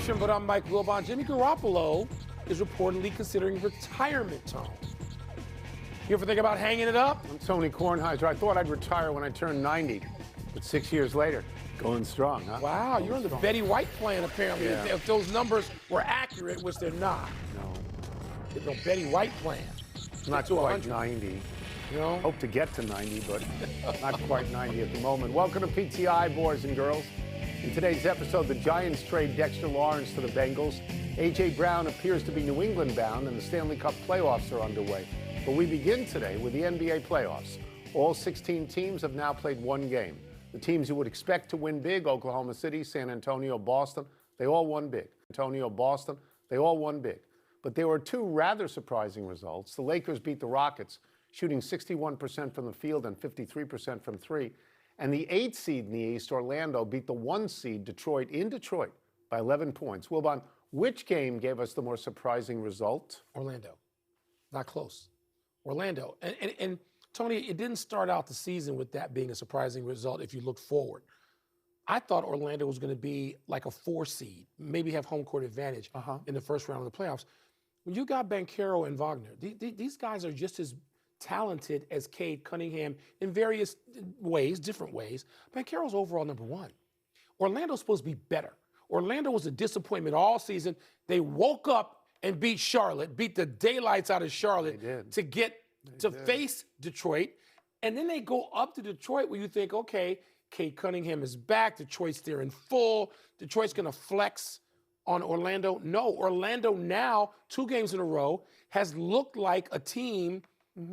Interruption, but I'm Mike Wilbon. Jimmy Garoppolo is reportedly considering retirement time. You ever think about hanging it up? I'm Tony Kornheiser. I thought I'd retire when I turned 90, but 6 years later, going strong, huh? Wow, you're on the Betty White plan, apparently. Yeah. If those numbers were accurate, which they're not. No, It's a Betty White plan. not to quite 100. 90. You know? Hope to get to 90, but not quite 90 at the moment. Welcome to PTI, boys and girls. In today's episode, the Giants trade Dexter Lawrence to the Bengals. A.J. Brown appears to be New England bound, and the Stanley Cup playoffs are underway. But we begin today with the NBA playoffs. All 16 teams have now played one game. The teams you would expect to win big, Oklahoma City, San Antonio, Boston, they all won big. Antonio, Boston, they all won big. But there were two rather surprising results. The Lakers beat the Rockets, shooting 61% from the field and 53% from three. And the 8th seed in the East, Orlando, beat the 1 seed, Detroit, in Detroit by 11 points. Wilbon, which game gave us the more surprising result? Orlando. Not close. Orlando. And Tony, it didn't start out the season with that being a surprising result if you look forward. I thought Orlando was going to be like a 4 seed, maybe have home court advantage in the first round of the playoffs. When you got Banchero and Wagner, these guys are just as talented as Cade Cunningham in various ways, different ways. Banchero's overall number 1. Orlando's supposed to be better. Orlando was a disappointment all season. They woke up and beat Charlotte, beat the daylights out of Charlotte to get to face Detroit. And then they go up to Detroit where you think, okay, Cade Cunningham is back. Detroit's there in full. Detroit's going to flex on Orlando. No, Orlando now, 2 games in a row, has looked like a team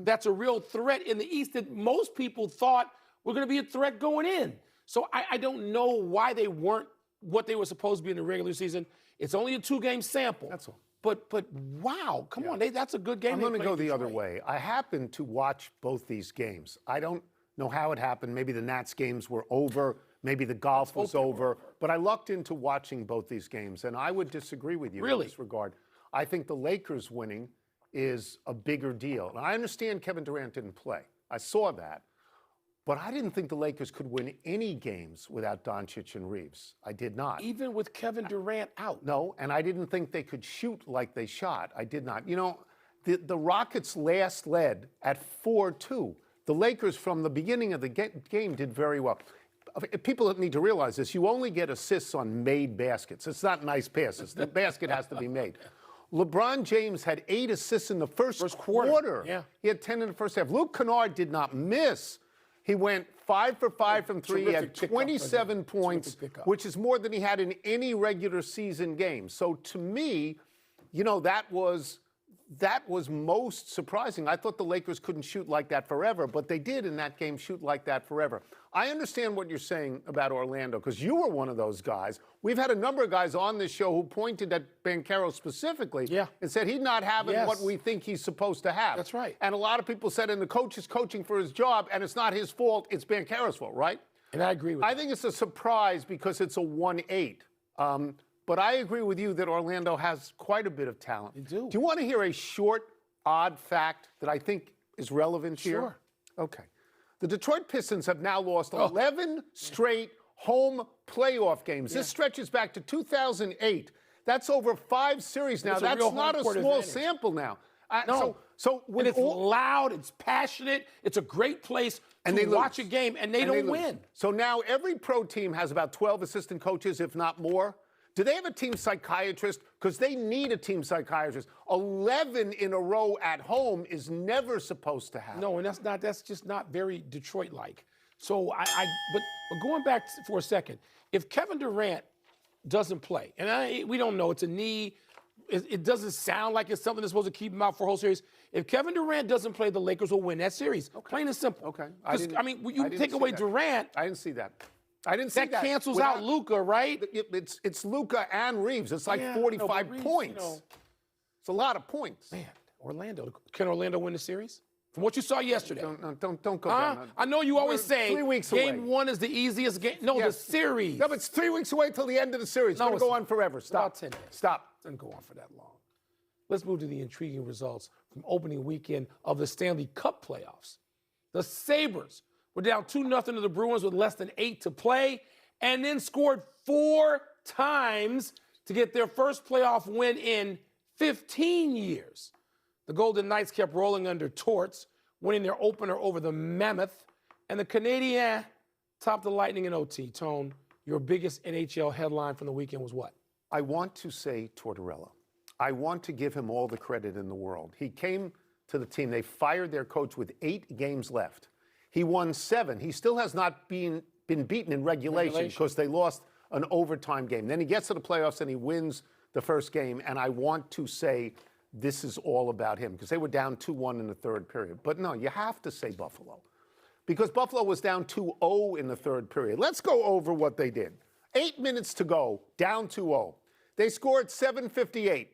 that's a real threat in the East that most people thought were going to be a threat going in. So I don't know why they weren't what they were supposed to be in the regular season. It's only a 2-game sample. That's all. But wow, come on, that's a good game. I'm going to go the other way. I happened to watch both these games. I don't know how it happened. Maybe the Nats games were over. Maybe the golf was over. But I lucked into watching both these games, and I would disagree with you in this regard. I think the Lakers winning is a bigger deal. And I understand Kevin Durant didn't play. I saw that. But I didn't think the Lakers could win any games without Doncic and Reaves. I did not. Even with Kevin Durant out. No, and I didn't think they could shoot like they shot. I did not. You know, the Rockets last led at 4-2. The Lakers from the beginning of the game did very well. People need to realize this. You only get assists on made baskets. It's not nice passes. The basket has to be made. LeBron James had 8 assists in the first quarter. Yeah. He had 10 in the first half. Luke Kennard did not miss. He went 5 for 5 from 3. He had 27 points, which is more than he had in any regular season game. So to me, you know, that was most surprising. I thought the Lakers couldn't shoot like that forever, but they did in that game shoot like that forever. I understand what you're saying about Orlando because you were one of those guys. We've had a number of guys on this show who pointed at Banchero specifically and said he's not having what we think he's supposed to have. That's right. And a lot of people said, and the coach is coaching for his job, and it's not his fault, it's Banchero's fault, right? And I agree with I think it's a surprise because it's a 1-8. But I agree with you that Orlando has quite a bit of talent. They do. Do you want to hear a short, odd fact that I think is relevant here? Sure. Okay. The Detroit Pistons have now lost 11 straight home playoff games. This stretches back to 2008. That's over 5 series now. That's not a small sample now. So and it's loud, it's passionate, it's a great place to watch a game, and they don't win. So now every pro team has about 12 assistant coaches, if not more. Do they have a team psychiatrist? Because they need a team psychiatrist. 11 in a row at home is never supposed to happen. No, and that's just not very Detroit-like. So but going back for a second, if Kevin Durant doesn't play, and we don't know, it's a knee, it doesn't sound like it's something that's supposed to keep him out for a whole series. If Kevin Durant doesn't play, the Lakers will win that series. Plain and simple. Okay. You take away Durant. I didn't see that. I didn't see that. That cancels out Luka, right? It's Luka and Reaves. It's like 45 points. It's a lot of points. Man, Orlando. Can Orlando win the series? From what you saw yesterday. Don't go down. I know you always say 3 weeks away. Game 1 is the easiest game. No, the series. No, but it's 3 weeks away till the end of the series. It's going to go on forever. Stop. About 10 days. Stop. It doesn't go on for that long. Let's move to the intriguing results from opening weekend of the Stanley Cup playoffs. The Sabres were down 2-0 to the Bruins with less than 8 to play, and then scored 4 times to get their first playoff win in 15 years. The Golden Knights kept rolling under Torts, winning their opener over the Mammoth, and the Canadiens topped the Lightning in OT. Tone, your biggest NHL headline from the weekend was what? I want to say Tortorella. I want to give him all the credit in the world. He came to the team. They fired their coach with 8 games left. He won 7. He still has not been beaten in regulation because they lost an overtime game. Then he gets to the playoffs and he wins the first game. And I want to say this is all about him because they were down 2-1 in the third period. But no, you have to say Buffalo because Buffalo was down 2-0 in the third period. Let's go over what they did. 8 minutes to go, down 2-0. They scored 7:58.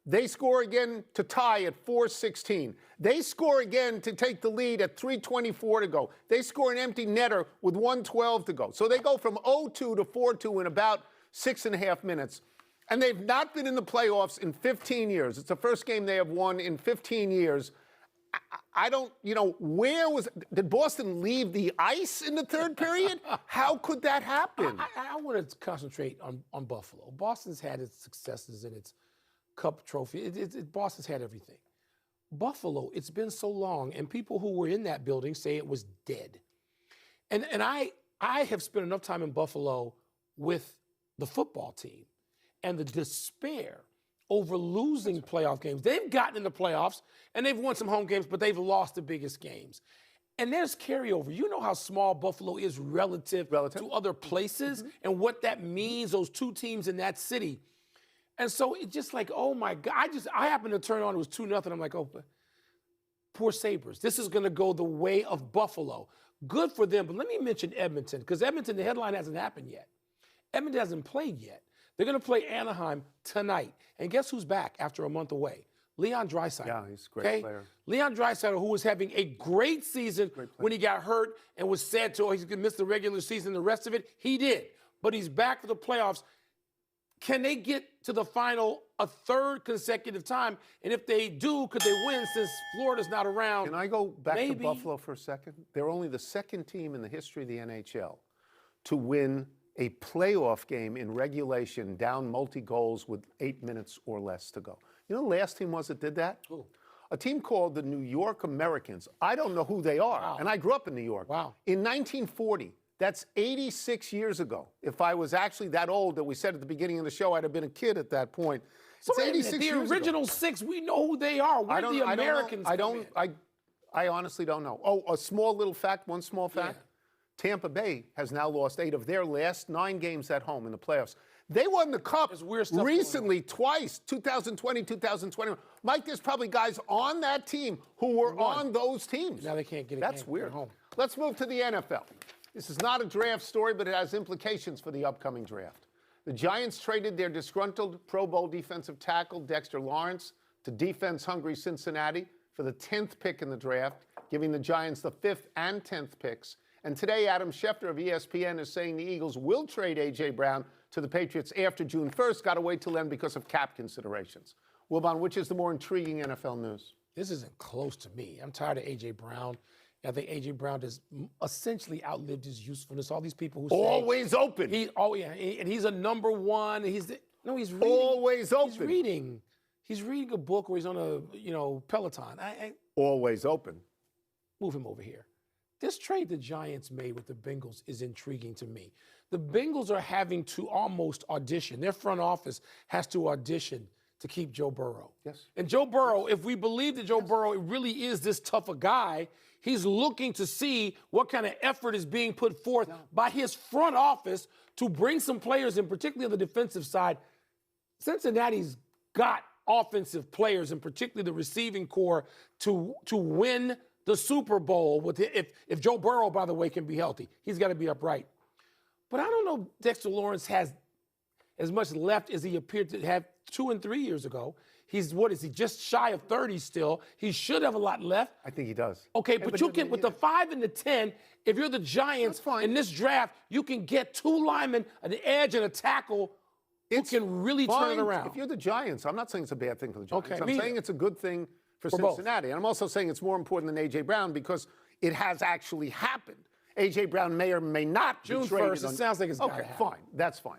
They score again to tie at 4:16. They score again to take the lead at 3:24 to go. They score an empty netter with 1:12 to go. So they go from 0-2 to 4-2 in about 6.5 minutes. And they've not been in the playoffs in 15 years. It's the first game they have won in 15 years. I don't, did Boston leave the ice in the third period? How could that happen? I want to concentrate on Buffalo. Boston's had its successes and its Cup trophy. Boston's had everything. Buffalo, it's been so long, and people who were in that building say it was dead. And I have spent enough time in Buffalo with the football team and the despair over losing playoff games. They've gotten in the playoffs, and they've won some home games, but they've lost the biggest games. And there's carryover. You know how small Buffalo is relative. To other places and what that means, those two teams in that city. And so it's just like, oh my God, I happened to turn on, it was 2-0. I'm like, oh, poor Sabres. This is going to go the way of Buffalo. Good for them, but let me mention Edmonton, because Edmonton, the headline hasn't happened yet. Edmonton hasn't played yet. They're going to play Anaheim tonight. And guess who's back after a month away? Leon Draisaitl. Yeah, he's a great player. Leon Draisaitl, who was having a great season when he got hurt and was said to, he's going to miss the regular season, the rest of it. He did. But he's back for the playoffs. Can they get to the final a third consecutive time? And if they do, could they win since Florida's not around? Can I go back to Buffalo for a second? They're only the second team in the history of the NHL to win a playoff game in regulation down multi-goals with 8 minutes or less to go. You know the last team was that did that? Who? A team called the New York Americans. I don't know who they are. Wow. And I grew up in New York. Wow. In 1940. That's 86 years ago. If I was actually that old that we said at the beginning of the show, I'd have been a kid at that point. It's 86 years ago. The original 6, we know who they are. Where the Americans I honestly don't know. Oh, a small little fact, one small fact. Yeah. Tampa Bay has now lost 8 of their last 9 games at home in the playoffs. They won the Cup recently twice, 2020, 2021. Mike, there's probably guys on that team who were on those teams. Now they can't get it. That's weird. Home. Let's move to the NFL. This is not a draft story, but it has implications for the upcoming draft. The Giants traded their disgruntled Pro Bowl defensive tackle, Dexter Lawrence, to defense-hungry Cincinnati for the 10th pick in the draft, giving the Giants the 5th and 10th picks. And today, Adam Schefter of ESPN is saying the Eagles will trade A.J. Brown to the Patriots after June 1st. Got to wait till then because of cap considerations. Wilbon, which is the more intriguing NFL news? This isn't close to me. I'm tired of A.J. Brown. I think A.J. Brown has essentially outlived his usefulness. All these people who say always open. And he's a number one. He's reading. Always open. He's reading a book or he's on a Peloton. Always open. Move him over here. This trade the Giants made with the Bengals is intriguing to me. The Bengals are having to almost audition. Their front office has to audition to keep Joe Burrow. Yes. And Joe Burrow, if we believe that Joe Burrow really is this tough a guy, he's looking to see what kind of effort is being put forth by his front office to bring some players, and particularly on the defensive side. Cincinnati's got offensive players, and particularly the receiving core, to win the Super Bowl with if Joe Burrow, by the way, can be healthy. He's got to be upright. But I don't know if Dexter Lawrence has as much left as he appeared to have 2 and 3 years ago. He's, what is he, just shy of 30 still. He should have a lot left. I think he does. Okay, but you can, with the 5 and the 10, if you're the Giants in this draft, you can get 2 linemen, an edge, and a tackle who can really turn it around. If you're the Giants, I'm not saying it's a bad thing for the Giants. Okay, I'm saying it's a good thing for Cincinnati. And I'm also saying it's more important than A.J. Brown because it has actually happened. A.J. Brown may or may not be traded. June 1st, it sounds like it's got to happen. Okay, fine. That's fine.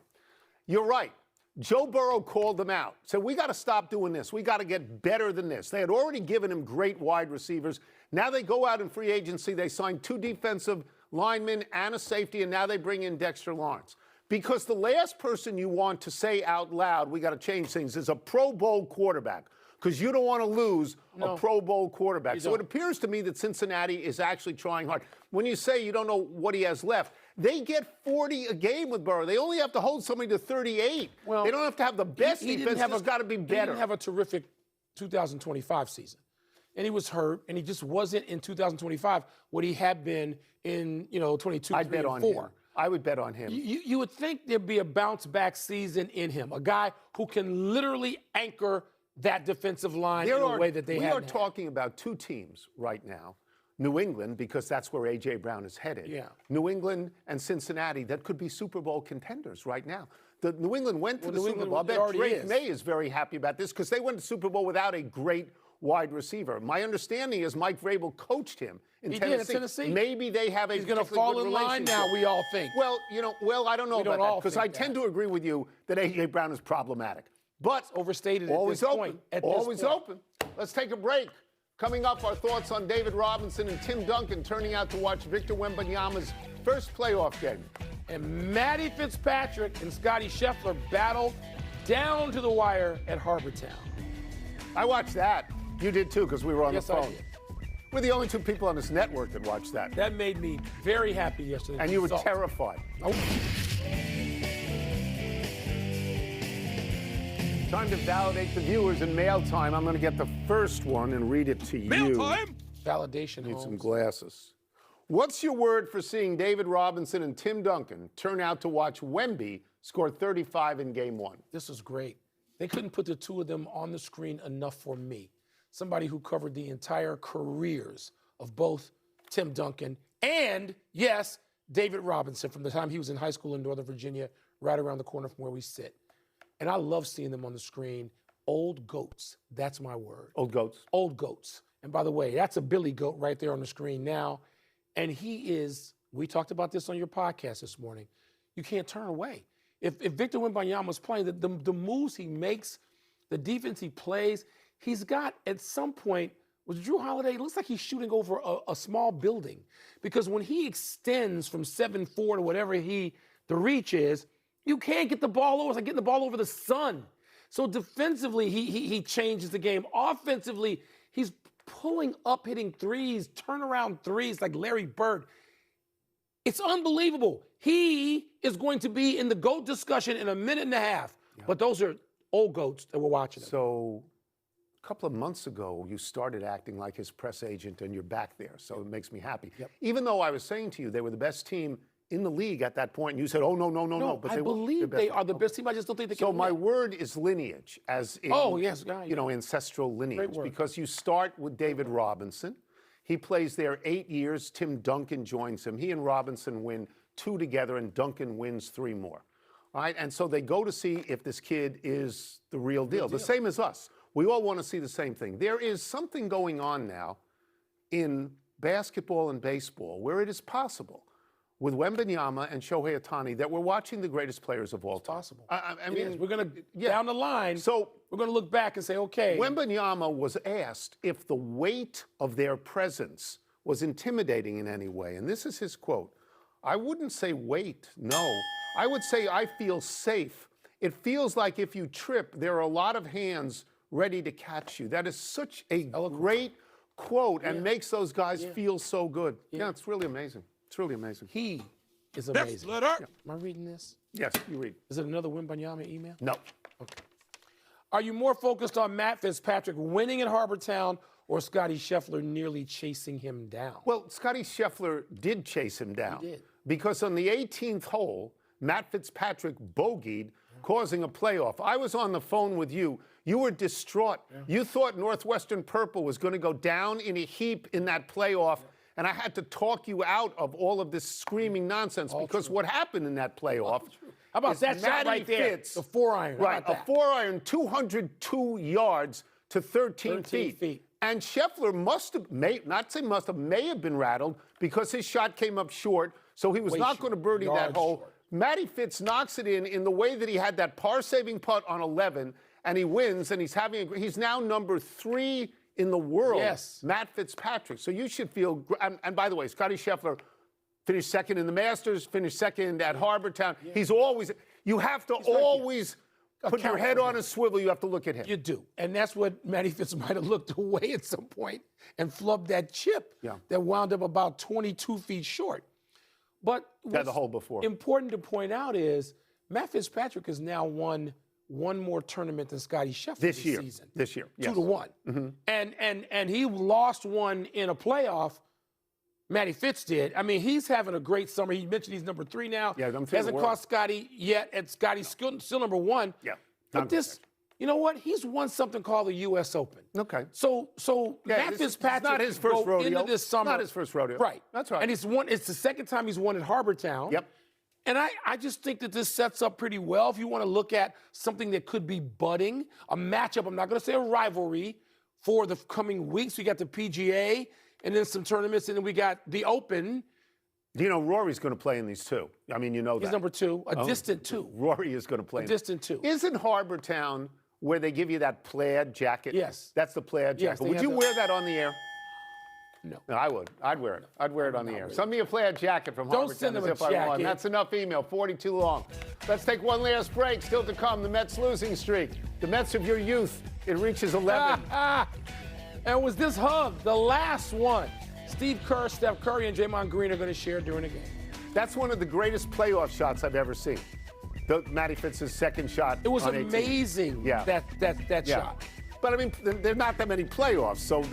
You're right. Joe Burrow called them out, said, we got to stop doing this. We got to get better than this. They had already given him great wide receivers. Now they go out in free agency. They signed 2 defensive linemen and a safety, and now they bring in Dexter Lawrence. Because the last person you want to say out loud, we got to change things, is a Pro Bowl quarterback. Because you don't want to lose a Pro Bowl quarterback. So it appears to me that Cincinnati is actually trying hard. When you say you don't know what he has left, they get 40 a game with Burrow. They only have to hold somebody to 38. Well, they don't have to have the best defense. It's got to be better. He didn't have a terrific 2025 season. And he was hurt, and he just wasn't in 2025 what he had been in, 22, I'd bet on 4. him. I would bet on him. You would think there'd be a bounce-back season in him, a guy who can literally anchor that defensive line in a way that they have. We are talking about 2 teams right now. New England, because that's where A.J. Brown is headed. Yeah. New England and Cincinnati, that could be Super Bowl contenders right now. The New England went to the Super Bowl. I bet Drake May is very happy about this because they went to the Super Bowl without a great wide receiver. My understanding is Mike Vrabel coached him in Tennessee. Did at Tennessee. Maybe they have a He's going to fall in line now, we all think. Well, I don't know about that because I tend to agree with you that A.J. Brown is problematic. But it's overstated always at this open. point. Always open. Let's take a break. Coming up, our thoughts on David Robinson and Tim Duncan turning out to watch Victor Wembanyama's first playoff game. And Matty Fitzpatrick and Scotty Scheffler battled down to the wire at Harbortown. I watched that. You did too, because we were on the phone. I did. We're the only 2 people on this network that watched that. That made me very happy yesterday. And you were terrified. Oh. Time to validate the viewers in mail time. I'm going to get the first one and read it to you. Mail time? Validation, Need Holmes. some glasses. What's your word for seeing David Robinson and Tim Duncan turn out to watch Wemby score 35 in Game 1? This was great. They couldn't put the 2 of them on the screen enough for me. Somebody who covered the entire careers of both Tim Duncan and, yes, David Robinson from the time he was in high school in Northern Virginia, right around the corner from where we sit. And I love seeing them on the screen. Old goats. That's my word. Old goats. Old goats. And by the way, that's a Billy goat right there on the screen now. And he is, we talked about this on your podcast this morning, you can't turn away. If Victor Wembanyama was playing, the moves he makes, the defense he plays, he's got, at some point, with Drew Holiday, it looks like he's shooting over a small building. Because when he extends from 7'4" to whatever the reach is, you can't get the ball over. It's like getting the ball over the sun. So defensively, he changes the game. Offensively, he's pulling up, hitting threes, turnaround threes like Larry Bird. It's unbelievable. He is going to be in the GOAT discussion in a minute and a half. Yeah. But those are old GOATs that we're watching. So a couple of months ago, you started acting like his press agent, and you're back there. So it makes me happy. Yep. Even though I was saying to you they were the best team in the league at that point, and you said, oh, no. But I believe they are the best team. I just don't think they can So win. My word is lineage, as in, ancestral lineage, because you start with David Robinson. He plays there 8 years. Tim Duncan joins him. He and Robinson win 2 together, and Duncan wins 3 more. All right, and so they go to see if this kid is the real deal. The same as us. We all want to see the same thing. There is something going on now in basketball and baseball where it is possible with Wembanyama and Shohei Ohtani that we're watching the greatest players of all time. Possible. I mean, we're going to, down the line, so we're going to look back and say, okay. Wembanyama was asked if the weight of their presence was intimidating in any way. And this is his quote. I wouldn't say weight, no. I would say I feel safe. It feels like if you trip, there are a lot of hands ready to catch you. That is such a great quote and makes those guys feel so good. Yeah, it's really amazing. It's really amazing. He is amazing. Am I reading this? Yes, you read. Is it another Wembanyama email? No. Okay. Are you more focused on Matt Fitzpatrick winning at Harbortown or Scotty Scheffler nearly chasing him down? Well, Scotty Scheffler did chase him down. He did. Because on the 18th hole, Matt Fitzpatrick bogeyed, causing a playoff. I was on the phone with you. You were distraught. You thought Northwestern Purple was going to go down in a heap in that playoff. And I had to talk you out of all of this screaming nonsense because what happened in that playoff? How about that shot right there? Fitz, the 4-iron. Right, a 4-iron, 202 yards to 13 feet. And Scheffler may have been rattled because his shot came up short. So he was not going to birdie that hole. Matty Fitz knocks it in the way that he had that par-saving putt on 11, and he wins, and he's now number 3 in the world. Yes. Matt Fitzpatrick. So you should feel, and by the way, Scotty Scheffler finished second in the Masters, finished second at Harbor Town. Yeah. You have to always put your head on a swivel. You have to look at him. You do. And that's what Matty Fitz might have looked away at some point and flubbed that chip that wound up about 22 feet short. But what's the hole before. Important to point out is Matt Fitzpatrick has now won one more tournament than Scotty Scheffler this season. This year, yes. 2-1. Mm-hmm. And he lost one in a playoff. Matty Fitz did. I mean, he's having a great summer. He mentioned he's number 3 now. Yeah, hasn't caught Scotty yet, and Scotty's still number 1. Yeah. But you know what? He's won something called the U.S. Open. Okay. So Matt Fitzpatrick not his first rodeo. Into this summer. Not his first rodeo. Right. That's right. And it's the second time he's won at Harbor Town. Yep. And I just think that this sets up pretty well if you want to look at something that could be budding, a matchup. I'm not going to say a rivalry for the coming weeks. We got the PGA and then some tournaments, and then we got the Open. You know, Rory's going to play in these too. I mean, you know that. He's number 2, distant 2. Rory is going to play. Distant 2. Isn't Harbor Town where they give you that plaid jacket? Yes. That's the plaid jacket. Would you wear that on the air? No. I would. I'd wear it. I'd wear it on the air. Send me a plaid jacket from Harbor Town as if I won. That's enough email. 42 long. Let's take one last break. Still to come, the Mets losing streak. The Mets of your youth. It reaches 11. And was this hug the last one? Steve Kerr, Steph Curry, and Draymond Green are going to share during the game. That's one of the greatest playoff shots I've ever seen. Matty Fitz's second shot. It was amazing. That shot. But I mean, there are not that many playoffs, so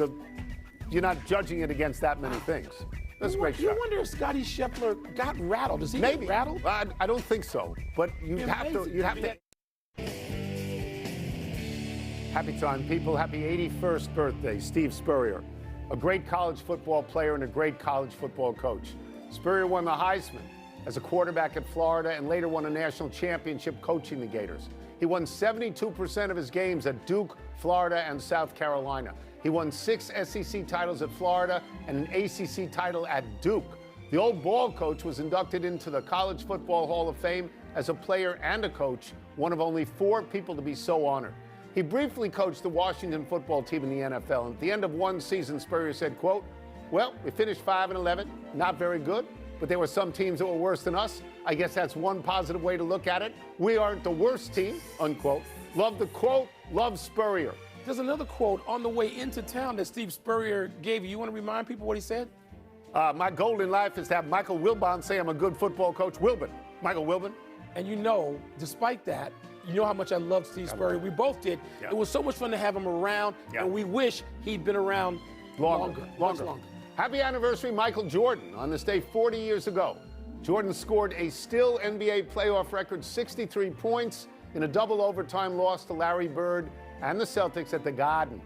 you're not judging it against that many things. That's a great shot. You wonder if Scotty Scheffler got rattled. Does he get rattled? I don't think so. But you'd have to. Happy time, people. Happy 81st birthday, Steve Spurrier. A great college football player and a great college football coach. Spurrier won the Heisman as a quarterback at Florida and later won a national championship coaching the Gators. He won 72% of his games at Duke, Florida, and South Carolina. He won 6 SEC titles at Florida and an ACC title at Duke. The old ball coach was inducted into the College Football Hall of Fame as a player and a coach, one of only 4 people to be so honored. He briefly coached the Washington football team in the NFL. And at the end of one season, Spurrier said, quote, "Well, we finished 5-11, not very good, but there were some teams that were worse than us. I guess that's one positive way to look at it. We aren't the worst team," unquote. Love the quote, love Spurrier. There's another quote on the way into town that Steve Spurrier gave you. You want to remind people what he said? My goal in life is to have Michael Wilbon say I'm a good football coach. Wilbon. Michael Wilbon. And you know, despite that, you know how much I love Steve Spurrier. We both did. It was so much fun to have him around, and we wish he'd been around longer. Happy anniversary, Michael Jordan. On this day 40 years ago, Jordan scored a still NBA playoff record 63 points in a double overtime loss to Larry Bird and the Celtics at the Garden.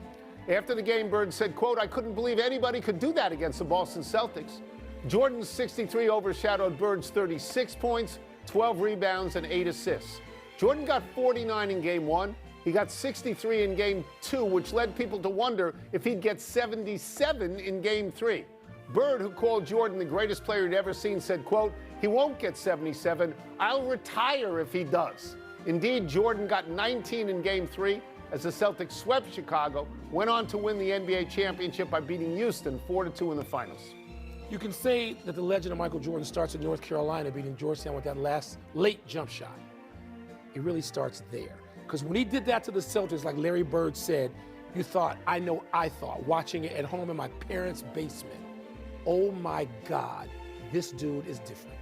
After the game, Bird said, quote, "I couldn't believe anybody could do that against the Boston Celtics." Jordan's 63 overshadowed Bird's 36 points, 12 rebounds, and 8 assists. Jordan got 49 in Game 1. He got 63 in Game 2, which led people to wonder if he'd get 77 in Game 3. Bird, who called Jordan the greatest player he'd ever seen, said, quote, "He won't get 77. I'll retire if he does." Indeed, Jordan got 19 in Game 3 as the Celtics swept Chicago, went on to win the NBA championship by beating Houston 4-2 in the finals. You can say that the legend of Michael Jordan starts in North Carolina, beating Georgetown with that last late jump shot. It really starts there. Because when he did that to the Celtics, like Larry Bird said, you thought, I thought, watching it at home in my parents' basement, oh my God, this dude is different.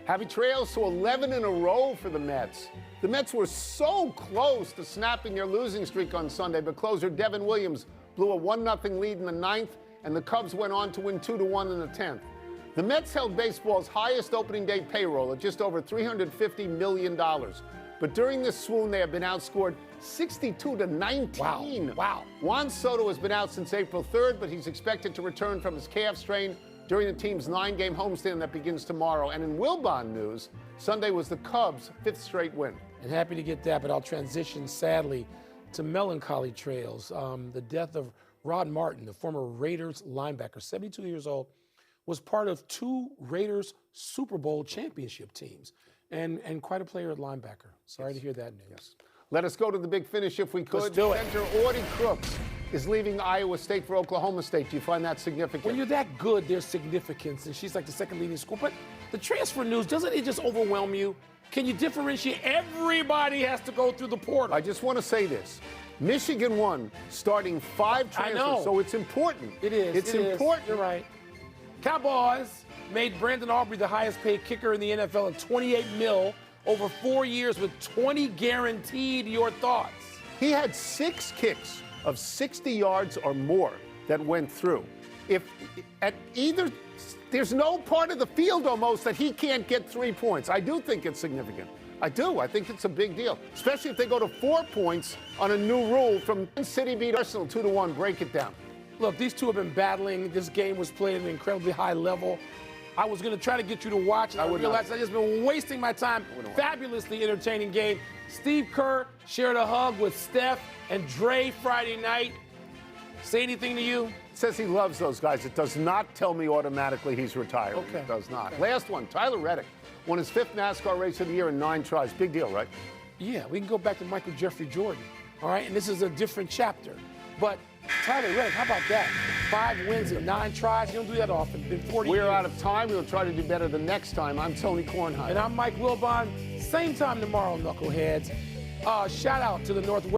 Happy trails to 11 in a row for the Mets. The Mets were so close to snapping their losing streak on Sunday, but closer Devin Williams blew a 1-0 lead in the 9th, and the Cubs went on to win 2-1 in the 10th. The Mets held baseball's highest opening day payroll at just over $350 million. But during this swoon, they have been outscored 62-19. Wow. Juan Soto has been out since April 3rd, but he's expected to return from his calf strain during the team's 9-game homestand that begins tomorrow. And in Wilbon news, Sunday was the Cubs' 5th straight win. And happy to get that, but I'll transition, sadly, to melancholy trails. The death of Rod Martin, the former Raiders linebacker, 72 years old, was part of 2 Raiders Super Bowl championship teams. and quite a player at linebacker. Sorry to hear that news. Let us go to the big finish if we could. Let's do it. Center Audie Crooks is leaving Iowa State for Oklahoma State. Do you find that significant? When you're that good, there's significance, and she's like the second leading scorer. But the transfer news, doesn't it just overwhelm you? Can you differentiate? Everybody has to go through the portal. I just want to say this. Michigan won, starting 5 transfers, I know. so it's important. It is. It's it is. important. You're right. Cowboys made Brandon Aubrey the highest paid kicker in the NFL at $28 million over 4 years with 20 guaranteed. Your thoughts? He had 6 kicks of 60 yards or more that went through. If at either, there's no part of the field almost that he can't get 3 points. I do think it's significant. I do. I think it's a big deal, especially if they go to 4 points on a new rule from City beat Arsenal 2-1. Break it down. Look, these two have been battling. This game was played at an incredibly high level. I was going to try to get you to watch, and I realized I just been wasting my time. Fabulously entertaining game. Steve Kerr shared a hug with Steph and Dre Friday night. Say anything to you? Says he loves those guys. It does not tell me automatically he's retiring. Okay. It does not. Okay. Last one, Tyler Reddick won his 5th NASCAR race of the year in 9 tries. Big deal, right? Yeah, we can go back to Michael Jeffrey Jordan. All right, and this is a different chapter. But Tyler Reddick, how about that? 5 wins in 9 tries. You don't do that often. Been 40 years. We're out of time. We'll try to do better the next time. I'm Tony Kornheiser. And I'm Mike Wilbon. Same time tomorrow, knuckleheads. Shout out to the Northwest.